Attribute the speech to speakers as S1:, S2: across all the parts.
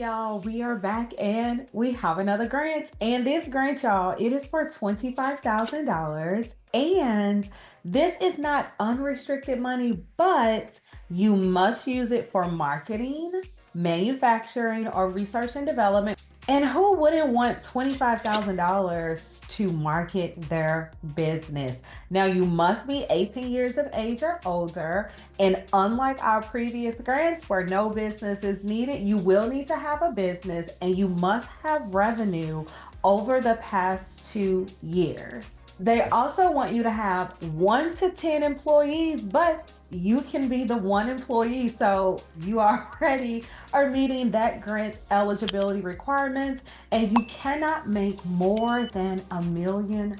S1: y'all, we are back and we have another grant. And this grant, y'all, it is for $25,000. And this is not unrestricted money, but you must use it for marketing, manufacturing, or research and development. And who wouldn't want $25,000 to market their business? Now, you must be 18 years of age or older. And unlike our previous grants where no business is needed, you will need to have a business and you must have revenue over the past 2 years. They also want you to have 1 to 10 employees, but you can be the one employee. So you already are meeting that grant eligibility requirements, and you cannot make more than $1 million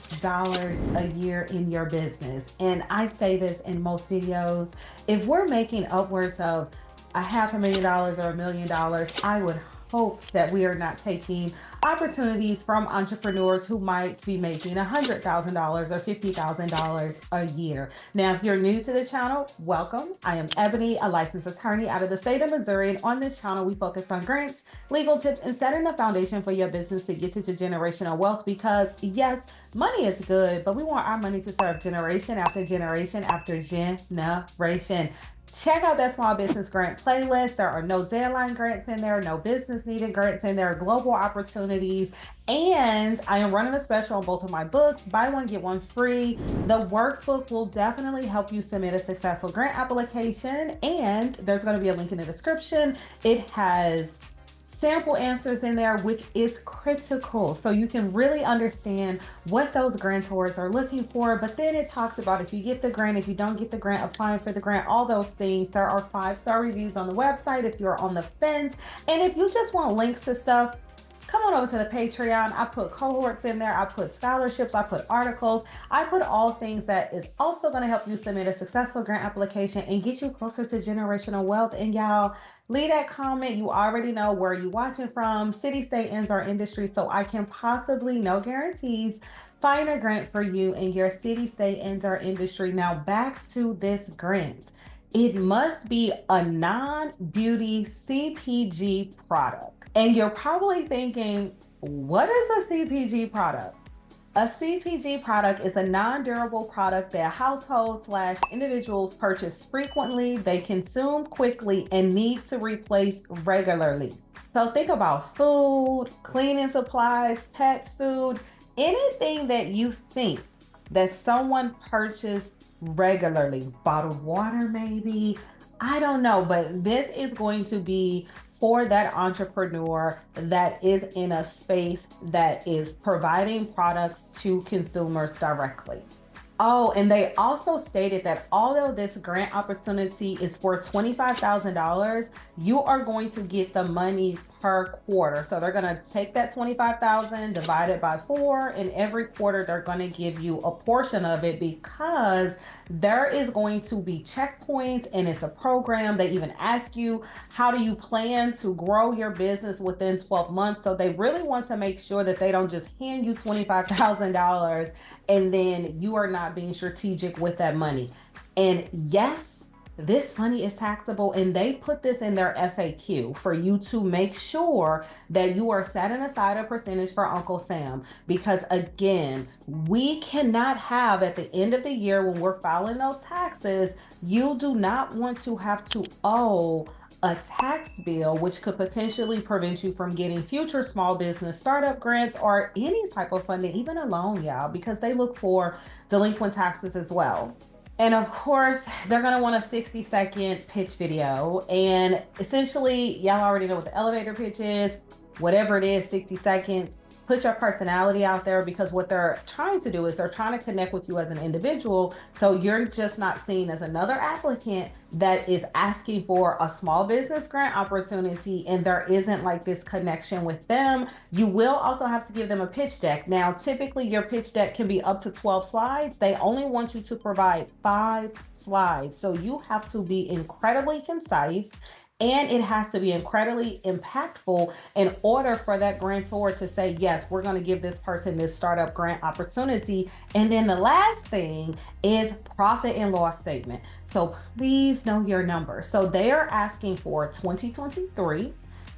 S1: a year in your business. And I say this in most videos, if we're making upwards of $500,000 or $1 million, I would hope that we are not taking opportunities from entrepreneurs who might be making $100,000 or $50,000 a year. Now, if you're new to the channel, welcome. I am Ebony, a licensed attorney out of the state of Missouri. And on this channel, we focus on grants, legal tips, and setting the foundation for your business to get to generational wealth. Because yes, money is good, but we want our money to serve generation after generation after generation. Check out that small business grant playlist. There are no deadline grants in there, no business needed grants in there, global opportunities. And I am running a special on both of my books. Buy one, get one free. The workbook will definitely help you submit a successful grant application. And there's going to be a link in the description. It has sample answers in there, which is critical. So you can really understand what those grantors are looking for. But then it talks about if you get the grant, if you don't get the grant, applying for the grant, all those things. There are 5-star reviews on the website if you're on the fence. And if you just want links to stuff, come on over to the Patreon. I put cohorts in there. I put scholarships. I put articles. I put all things that is also going to help you submit a successful grant application and get you closer to generational wealth. And y'all, leave that comment. You already know where you're watching from. City, state, ends, or industry. So I can possibly, no guarantees, find a grant for you in your city, state, ends, or industry. Now back to this grant. It must be a non-beauty CPG product. And you're probably thinking, what is a CPG product? A CPG product is a non-durable product that households/individuals purchase frequently, they consume quickly, and need to replace regularly. So think about food, cleaning supplies, pet food, anything that you think that someone purchased regularly. Bottled water maybe, I don't know, but this is going to be for that entrepreneur that is in a space that is providing products to consumers directly. Oh, and they also stated that although this grant opportunity is for $25,000, you are going to get the money per quarter. So they're going to take that $25,000, divide it by 4, and every quarter they're going to give you a portion of it because there is going to be checkpoints and it's a program. They even ask you, how do you plan to grow your business within 12 months? So they really want to make sure that they don't just hand you $25,000 and then you are not being strategic with that money. And yes, this money is taxable, and they put this in their FAQ for you to make sure that you are setting aside a percentage for Uncle Sam. Because again, we cannot have at the end of the year when we're filing those taxes, you do not want to have to owe a tax bill, which could potentially prevent you from getting future small business startup grants or any type of funding, even a loan, y'all, because they look for delinquent taxes as well. And of course, they're going to want a 60-second pitch video. And essentially, y'all already know what the elevator pitch is. Whatever it is, 60 seconds. Put your personality out there, because what they're trying to do is they're trying to connect with you as an individual. So you're just not seen as another applicant that is asking for a small business grant opportunity and there isn't like this connection with them. You will also have to give them a pitch deck. Now, typically your pitch deck can be up to 12 slides. They only want you to provide 5 slides. So you have to be incredibly concise. And it has to be incredibly impactful in order for that grantor to say, yes, we're going to give this person this startup grant opportunity. And then the last thing is profit and loss statement. So please know your number. So they are asking for 2023,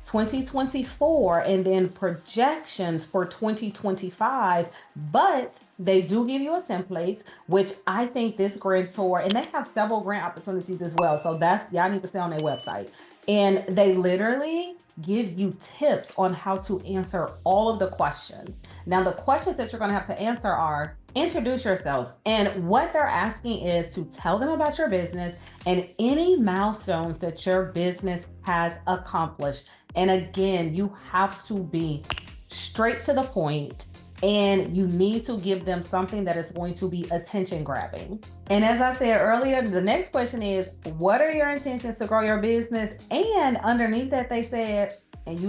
S1: 2024, and then projections for 2025. But they do give you a template, which I think this grantor, and they have several grant opportunities as well. So that's, y'all need to stay on their website. And they literally give you tips on how to answer all of the questions. Now, the questions that you're going to have to answer are: introduce yourself. And what they're asking is to tell them about your business and any milestones that your business has accomplished. And again, you have to be straight to the point, and you need to give them something that is going to be attention grabbing. And as I said earlier, the next question is, what are your intentions to grow your business? And underneath that, they said, and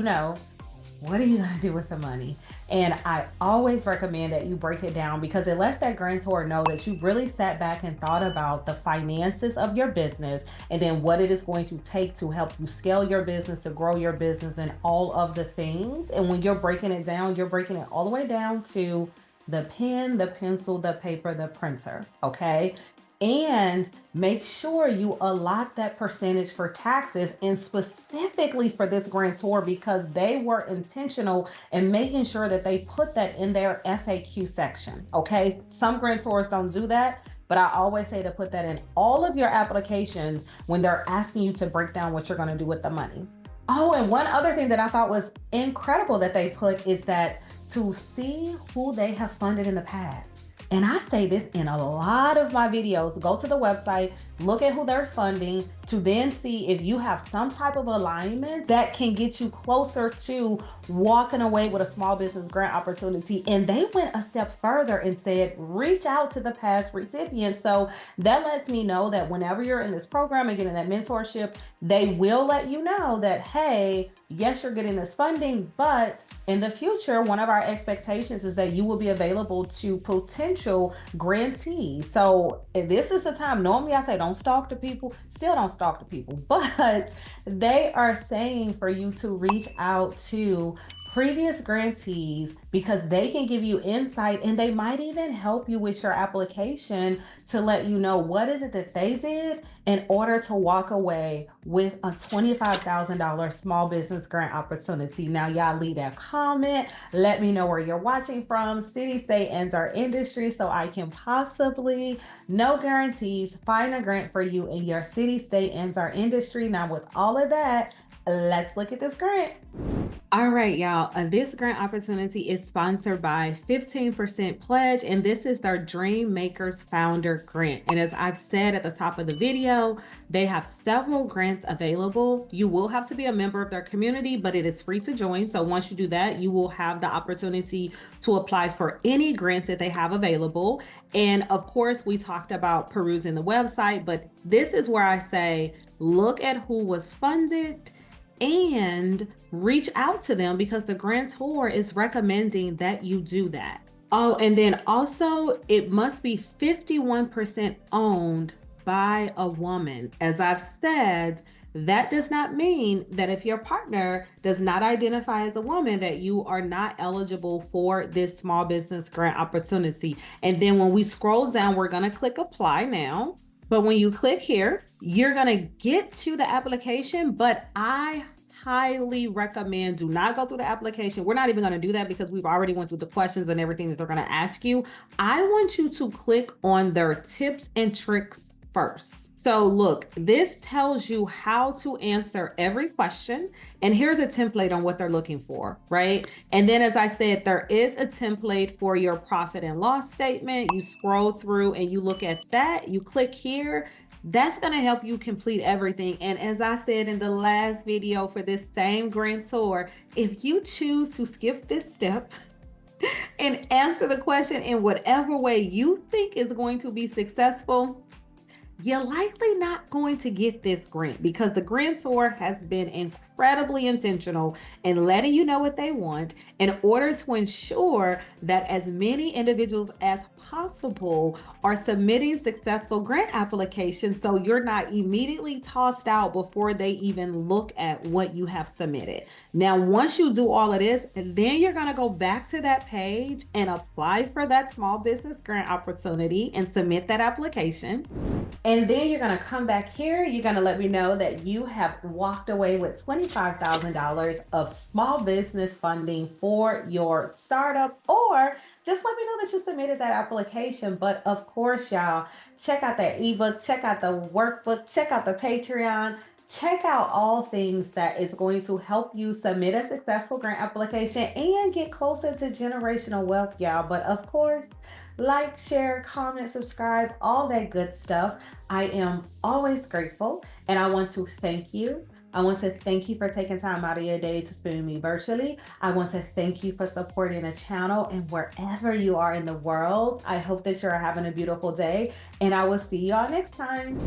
S1: what are you going to do with the money? And I always recommend that you break it down, because it lets that grantor know that you really sat back and thought about the finances of your business, and then what it is going to take to help you scale your business, to grow your business, and all of the things. And when you're breaking it down, you're breaking it all the way down to the pen, the pencil, the paper, the printer. Okay. And make sure you allot that percentage for taxes, and specifically for this grantor, because they were intentional in making sure that they put that in their FAQ section. Okay. Some grantors don't do that, but I always say to put that in all of your applications when they're asking you to break down what you're going to do with the money. Oh, and one other thing that I thought was incredible that they put is that to see who they have funded in the past. And I say this in a lot of my videos: go to the website, look at who they're funding, to then see if you have some type of alignment that can get you closer to walking away with a small business grant opportunity. And they went a step further and said, reach out to the past recipients. So that lets me know that whenever you're in this program and getting that mentorship, they will let you know that, hey, yes, you're getting this funding, but in the future, one of our expectations is that you will be available to potential grantees. So this is the time. Normally I say don't stalk the people, still don't stalk the people, but they are saying for you to reach out to previous grantees, because they can give you insight, and they might even help you with your application to let you know what is it that they did in order to walk away with a $25,000 small business grant opportunity. Now, y'all leave that comment. Let me know where you're watching from, city, state, and our industry, so I can possibly, no guarantees, find a grant for you in your city, state, and our industry. Now, with all of that, let's look at this grant. All right, y'all. This grant opportunity is sponsored by 15% Pledge, and this is their Dream Makers Founder Grant. And as I've said at the top of the video, they have several grants available. You will have to be a member of their community, but it is free to join. So once you do that, you will have the opportunity to apply for any grants that they have available. And of course, we talked about perusing the website, but this is where I say, look at who was funded and reach out to them, because the grantor is recommending that you do that. Oh, and then also it must be 51% owned by a woman. As I've said, that does not mean that if your partner does not identify as a woman, that you are not eligible for this small business grant opportunity. And then when we scroll down, we're going to click apply now. But when you click here, you're going to get to the application, but I highly recommend do not go through the application. We're not even going to do that because we've already went through the questions and everything that they're going to ask you. I want you to click on their tips and tricks first. So look, this tells you how to answer every question. And here's a template on what they're looking for, right? And then, as I said, there is a template for your profit and loss statement. You scroll through and you look at that. You click here. That's going to help you complete everything. And as I said in the last video for this same grantor, if you choose to skip this step and answer the question in whatever way you think is going to be successful, you're likely not going to get this grant, because the grantor has been incredibly intentional in letting you know what they want in order to ensure that as many individuals as possible are submitting successful grant applications, so you're not immediately tossed out before they even look at what you have submitted. Now, once you do all of this, then you're going to go back to that page and apply for that small business grant opportunity and submit that application. And then you're going to come back here. You're going to let me know that you have walked away with $25,000 $25,000 of small business funding for your startup, or just let me know that you submitted that application. But of course, y'all, check out that ebook, check out the workbook, check out the Patreon. Check out all things that is going to help you submit a successful grant application and get closer to generational wealth, y'all. But of course, like, share, comment, subscribe, all that good stuff. I am always grateful, and I want to thank you. I want to thank you for taking time out of your day to spend with me virtually. I want to thank you for supporting the channel, and wherever you are in the world, I hope that you're having a beautiful day, and I will see y'all next time.